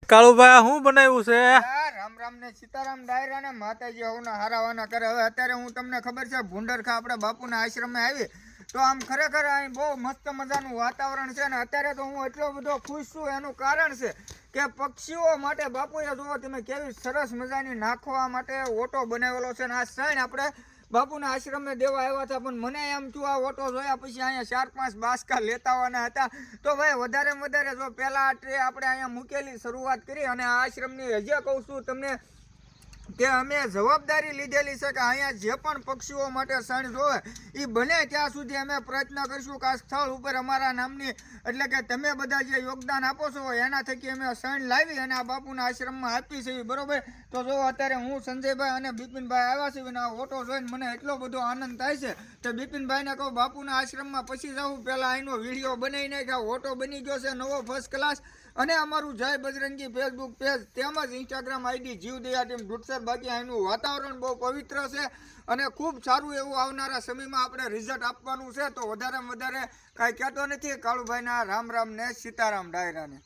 કાળુભાઈ શું બનાવ્યું છે? રામ રામ ને સીતારામ ડાયરા ને માતાજી હોના હારાવાના કરે. હવે અત્યારે હું તમને ખબર છે ભૂંડરખા આપણે બાપુના આશ્રમે આવી તો આમ ખરેખર અહીં બહુ મસ્ત મજાનું વાતાવરણ છે ને અત્યારે તો હું એટલો બધો ખુશ છું. એનું કારણ છે કે પક્ષીઓ માટે બાપુએ જુઓ તમે કેવી સરસ મજાની નાખવા માટે ઓટો બનાવેલો છે ને આ સાઈન આપણે બાપુના આશ્રમે દેવા આવ્યા હતા પણ મને એમ થયું આ ઓટો જોયા પછી અહીંયા 4-5 બાસકા લેતા આવવાના હતા તો ભાઈ વધારે વધારે જો પહેલા ટ્રે આપણે અહીંયા મૂકેલી શરૂઆત કરી અને આ આશ્રમની હજી કહું છું તમને કે અમે જવાબદારી લીધેલી છે કે અહીંયા જે પણ પક્ષીઓ માટે શણ જોવે એ બને ત્યાં સુધી અમે પ્રયત્ન કરીશું કે આ સ્થળ ઉપર અમારા નામની એટલે કે તમે બધા જે યોગદાન આપો છો એના થકી અમે શણ લાવી અને આ બાપુના આશ્રમમાં આપી છે બરોબર. તો જો અત્યારે હું સંજયભાઈ અને બિપિનભાઈ આવ્યા છે અને આ ઓટો જોઈને મને એટલો બધો આનંદ થાય છે કે બિપિનભાઈને કહું બાપુના આશ્રમમાં પછી જાઉં પહેલાં અહીંનો વિડીયો બનાવી નાખ્યા. ઓટો બની ગયો છે નવો ફર્સ્ટ ક્લાસ અને અમારું જય બજરંગી ફેસબુક પેજ તેમજ ઇન્સ્ટાગ્રામ આઈડી જીવદયા ટીમ ડુટસર. બાકી અહીંનું વાતાવરણ બહુ પવિત્ર છે અને ખૂબ સારું એવું આવનારા સમયમાં આપણે રિઝલ્ટ આપવાનું છે. તો વધારેમાં વધારે કાંઈ કહેતો નથી કાળુભાઈના રામ રામ ને સીતારામ ડાયરાને.